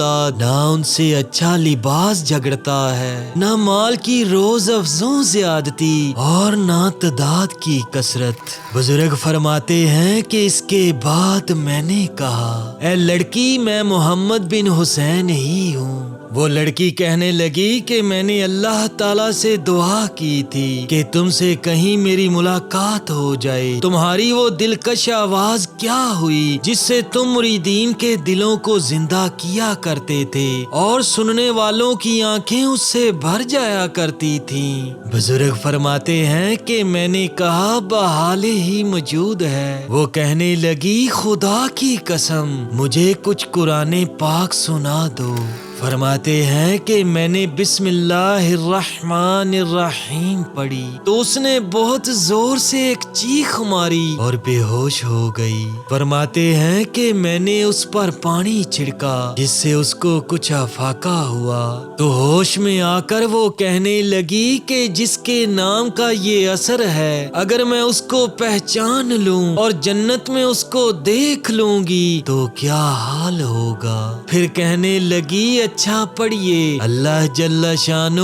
اولاد, نہ ان سے اچھا لباس جھگڑتا ہے, نہ مال کی روز افزوں زیادتی اور نہ تعداد کی کثرت. بزرگ فرماتے ہیں کہ اس کے بعد میں نے کہا, اے لڑکی, میں محمد بن حسین ہی ہوں. وہ لڑکی کہنے لگی کہ میں نے اللہ تعالیٰ سے دعا کی تھی کہ تم سے کہیں میری ملاقات ہو جائے. تمہاری وہ دلکش آواز کیا ہوئی جس سے تم مریدین کے دلوں کو زندہ کیا کرتے تھے اور سننے والوں کی آنکھیں اس سے بھر جایا کرتی تھیں؟ بزرگ فرماتے ہیں کہ میں نے کہا بحال ہی موجود ہے. وہ کہنے لگی خدا کی قسم مجھے کچھ قرآن پاک سنا دو. فرماتے ہیں کہ میں نے بسم اللہ الرحمن الرحیم پڑھی تو اس نے بہت زور سے ایک چیخ ماری اور بے ہوش ہو گئی. فرماتے ہیں کہ میں نے اس پر پانی چھڑکا جس سے اس کو کچھ افاقہ ہوا تو ہوش میں آ کر وہ کہنے لگی کہ جس کے نام کا یہ اثر ہے اگر میں اس کو پہچان لوں اور جنت میں اس کو دیکھ لوں گی تو کیا حال ہوگا. پھر کہنے لگی اچھا پڑھیے, اللہ جل شانہ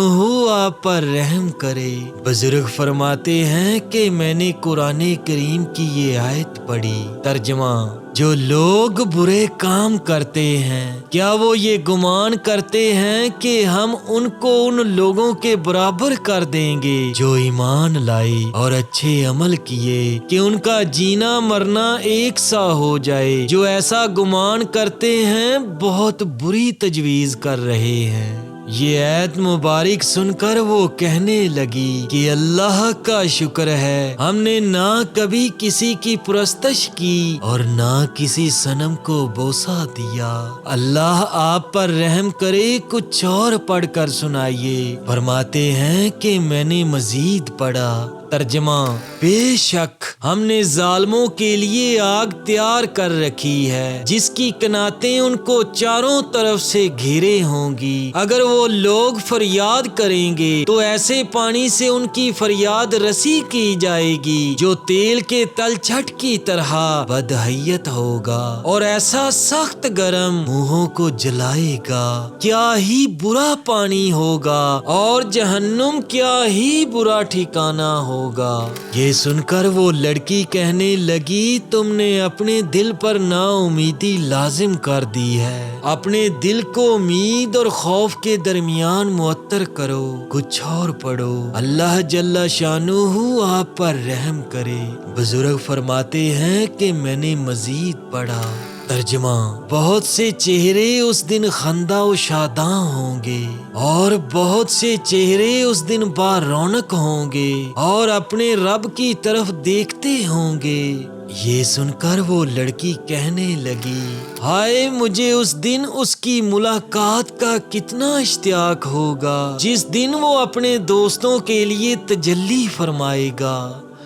آپ پر رحم کرے. بزرگ فرماتے ہیں کہ میں نے قرآن کریم کی یہ آیت پڑھی. ترجمہ: جو لوگ برے کام کرتے ہیں کیا وہ یہ گمان کرتے ہیں کہ ہم ان کو ان لوگوں کے برابر کر دیں گے جو ایمان لائے اور اچھے عمل کیے کہ ان کا جینا مرنا ایک سا ہو جائے؟ جو ایسا گمان کرتے ہیں بہت بری تجویز کر رہے ہیں. یہ آیت مبارک سن کر وہ کہنے لگی کہ اللہ کا شکر ہے ہم نے نہ کبھی کسی کی پرستش کی اور نہ کسی صنم کو بوسہ دیا. اللہ آپ پر رحم کرے. کچھ اور پڑھ کر سنائیے. فرماتے ہیں کہ میں نے مزید پڑھا. ترجمہ: بے شک ہم نے ظالموں کے لیے آگ تیار کر رکھی ہے جس کی کناتیں ان کو چاروں طرف سے گھیرے ہوں گی. اگر وہ لوگ فریاد کریں گے تو ایسے پانی سے ان کی فریاد رسی کی جائے گی جو تیل کے تل چھٹ کی طرح بدحیت ہوگا اور ایسا سخت گرم منہوں کو جلائے گا. کیا ہی برا پانی ہوگا اور جہنم کیا ہی برا ٹھکانہ ہوگا. یہ سن کر وہ لڑکی کہنے لگی تم نے اپنے دل پر نا امیدی لازم کر دی ہے. اپنے دل کو امید اور خوف کے درمیان معطر کرو. کچھ اور پڑھو. اللہ جل شانہ آپ پر رحم کرے. بزرگ فرماتے ہیں کہ میں نے مزید پڑھا. ترجمہ: بہت سے چہرے اس دن خندہ و شاداں ہوں گے اور بہت سے چہرے اس دن با رونق ہوں گے اور اپنے رب کی طرف دیکھتے ہوں گے. یہ سن کر وہ لڑکی کہنے لگی ہائے مجھے اس دن اس کی ملاقات کا کتنا اشتیاق ہوگا جس دن وہ اپنے دوستوں کے لیے تجلی فرمائے گا.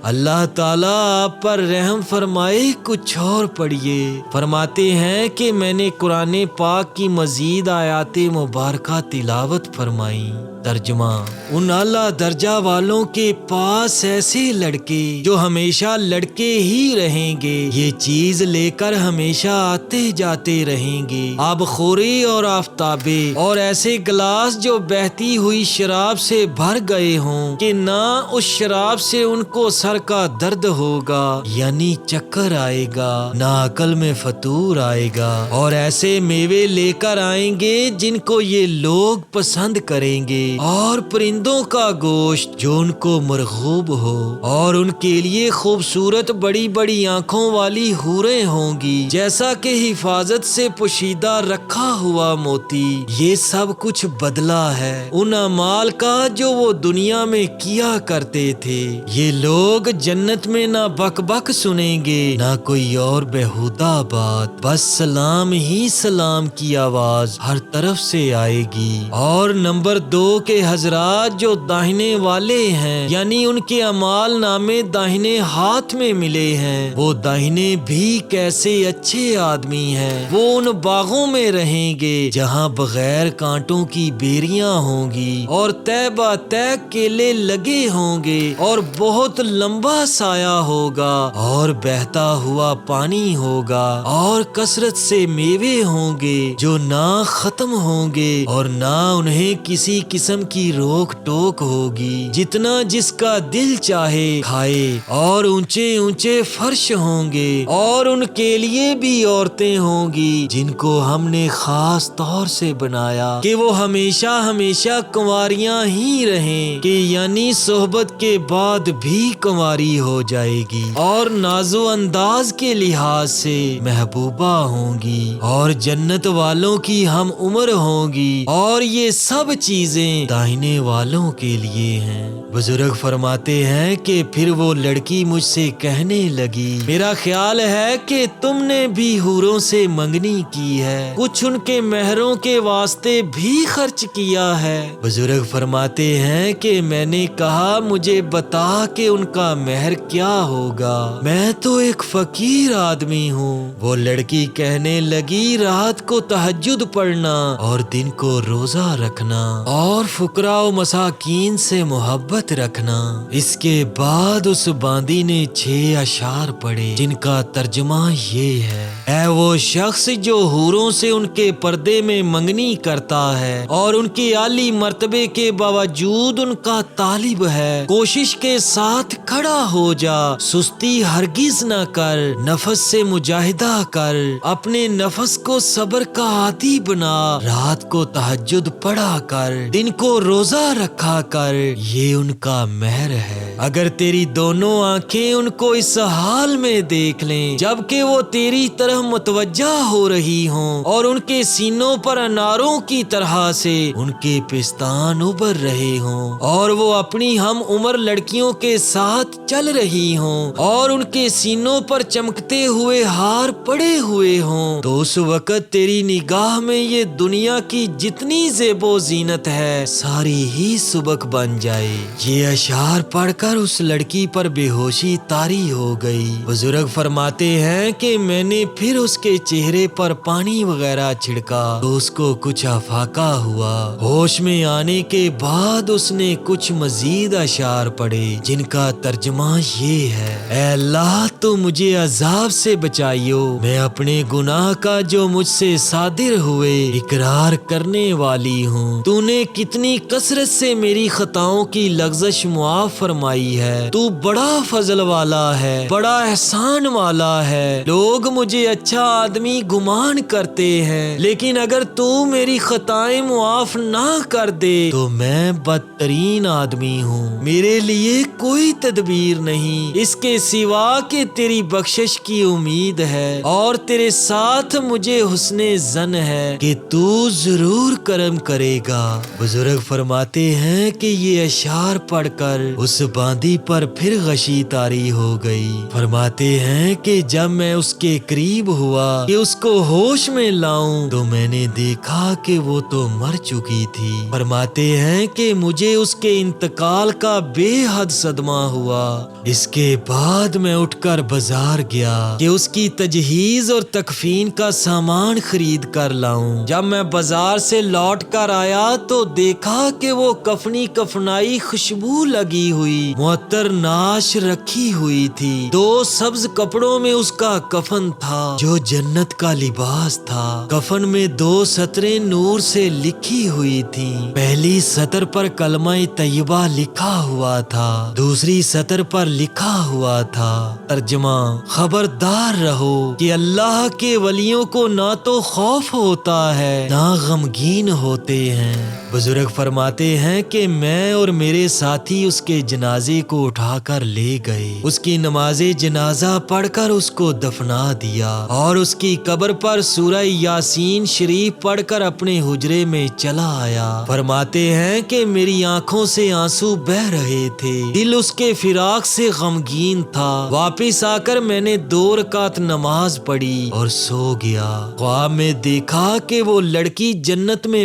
اللہ تعالیٰ آپ پر رحم فرمائے. کچھ اور پڑھیے. فرماتے ہیں کہ میں نے قرآن پاک کی مزید آیات مبارکہ تلاوت فرمائی. ترجمہ: ان اعلیٰ درجہ والوں کے پاس ایسے لڑکے جو ہمیشہ لڑکے ہی رہیں گے یہ چیز لے کر ہمیشہ آتے جاتے رہیں گے. آب خوری اور آفتابے اور ایسے گلاس جو بہتی ہوئی شراب سے بھر گئے ہوں کہ نہ اس شراب سے ان کو سر کا درد ہوگا یعنی چکر آئے گا نہ عقل میں فطور آئے گا. اور ایسے میوے لے کر آئیں گے جن کو یہ لوگ پسند کریں گے اور پرندوں کا گوشت جو ان کو مرغوب ہو اور ان کے لیے خوبصورت بڑی بڑی آنکھوں والی حوریں ہوں گی جیسا کہ حفاظت سے پوشیدہ رکھا ہوا موتی. یہ سب کچھ بدلہ ہے ان اعمال کا جو وہ دنیا میں کیا کرتے تھے. یہ لوگ جنت میں نہ بک بک سنیں گے نہ کوئی اور بےہودہ بات, بس سلام ہی سلام کی آواز ہر طرف سے آئے گی. اور نمبر 2 کہ حضرات جو داہنے والے ہیں یعنی ان کے اعمال نامے داہنے ہاتھ میں ملے ہیں، وہ داہنے بھی کیسے اچھے آدمی ہیں۔ وہ ان باغوں میں رہیں گے جہاں بغیر کانٹوں کی بیریاں ہوں گی اور تہ بہ تہ کیلے لگے ہوں گے اور بہت لمبا سایہ ہوگا اور بہتا ہوا پانی ہوگا اور کثرت سے میوے ہوں گے جو نہ ختم ہوں گے اور نہ انہیں کسی قسم کی روک ٹوک ہوگی، جتنا جس کا دل چاہے کھائے، اور اونچے اونچے فرش ہوں گے اور ان کے لیے بھی عورتیں ہوں گی جن کو ہم نے خاص طور سے بنایا کہ وہ ہمیشہ ہمیشہ کنواریاں ہی رہیں، کہ یعنی صحبت کے بعد بھی کنواری ہو جائے گی اور ناز و انداز کے لحاظ سے محبوبہ ہوں گی اور جنت والوں کی ہم عمر ہوں گی، اور یہ سب چیزیں داہنے والوں کے لیے ہیں۔ بزرگ فرماتے ہیں کہ پھر وہ لڑکی مجھ سے کہنے لگی، میرا خیال ہے کہ تم نے بھی حوروں سے منگنی کی ہے، کچھ ان کے مہروں کے واسطے بھی خرچ کیا ہے۔ بزرگ فرماتے ہیں کہ میں نے کہا مجھے بتا کہ ان کا مہر کیا ہوگا، میں تو ایک فقیر آدمی ہوں۔ وہ لڑکی کہنے لگی، رات کو تہجد پڑھنا اور دن کو روزہ رکھنا اور فقراء و مساکین سے محبت رکھنا۔ اس کے بعد اس باندی نے 6 اشعار پڑھے جن کا ترجمہ یہ ہے، اے وہ شخص جو حوروں سے ان کے پردے میں منگنی کرتا ہے اور ان کے عالی مرتبے کے باوجود ان کا طالب ہے، کوشش کے ساتھ کھڑا ہو جا، سستی ہرگز نہ کر، نفس سے مجاہدہ کر، اپنے نفس کو صبر کا عادی بنا، رات کو تہجد پڑھا کر، دن کو روزہ رکھا کر، یہ ان کا مہر ہے۔ اگر تیری دونوں آنکھیں ان کو اس حال میں دیکھ لیں جبکہ وہ تیری طرف متوجہ ہو رہی ہوں اور ان کے سینوں پر اناروں کی طرح سے ان کے پستان ابھر رہے ہوں اور وہ اپنی ہم عمر لڑکیوں کے ساتھ چل رہی ہوں اور ان کے سینوں پر چمکتے ہوئے ہار پڑے ہوئے ہوں، تو اس وقت تیری نگاہ میں یہ دنیا کی جتنی زیب و زینت ہے ساری ہی سبک بن جائے۔ یہ اشعار پڑھ کر اس لڑکی پر بے ہوشی طاری ہو گئی۔ بزرگ فرماتے ہیں کہ میں نے پھر اس کے چہرے پر پانی وغیرہ چھڑکا تو اس کو کچھ افاقہ ہوا۔ ہوش میں آنے کے بعد اس نے کچھ مزید اشعار پڑھے جن کا ترجمہ یہ ہے، اے اللہ تو مجھے عذاب سے بچائیو، میں اپنے گناہ کا جو مجھ سے صادر ہوئے اقرار کرنے والی ہوں، تو نے کتنی کثرت سے میری خطاؤں کی لغزش معاف فرمائی ہے، تو بڑا فضل والا ہے، بڑا احسان والا ہے۔ لوگ مجھے اچھا آدمی گمان کرتے ہیں، لیکن اگر تو میری خطائیں معاف نہ کر دے تو میں بدترین آدمی ہوں، میرے لیے کوئی تدبیر نہیں اس کے سوا کہ تیری بخشش کی امید ہے اور تیرے ساتھ مجھے حسن ظن ہے کہ تو ضرور کرم کرے گا۔ بزرگ فرماتے ہیں کہ یہ اشعار پڑھ کر اس باندی پر پھر غشی طاری ہو گئی۔ فرماتے ہیں کہ جب میں اس کے قریب ہوا کہ اس کو ہوش میں لاؤں تو میں نے دیکھا کہ وہ تو مر چکی تھی۔ فرماتے ہیں کہ مجھے اس کے انتقال کا بے حد صدمہ ہوا۔ اس کے بعد میں اٹھ کر بازار گیا کہ اس کی تجہیز اور تکفین کا سامان خرید کر لاؤں۔ جب میں بازار سے لوٹ کر آیا تو دیکھا کہ وہ کفنی کفنائی خوشبو لگی ہوئی معطر ناش رکھی ہوئی تھی، 2 سبز کپڑوں میں اس کا کفن تھا جو جنت کا لباس تھا۔ کفن میں 2 سطریں نور سے لکھی ہوئی تھیں، پہلی سطر پر کلمہ طیبہ لکھا ہوا تھا، دوسری سطر پر لکھا ہوا تھا ترجمہ، خبردار رہو کہ اللہ کے ولیوں کو نہ تو خوف ہوتا ہے نہ غمگین ہوتے ہیں۔ بزرگ فرماتے ہیں کہ میں اور میرے ساتھی اس کے جنازے کو اٹھا کر لے گئے، اس کی نماز جنازہ پڑھ کر اس کو دفنا دیا اور اس کی قبر پر سورہ یاسین شریف پڑھ کر اپنے حجرے میں چلا آیا۔ فرماتے ہیں کہ میری آنکھوں سے آنسو بہ رہے تھے، دل اس کے فراق سے غمگین تھا۔ واپس آ کر میں نے 2 رکعت نماز پڑھی اور سو گیا۔ خواب میں دیکھا کہ وہ لڑکی جنت میں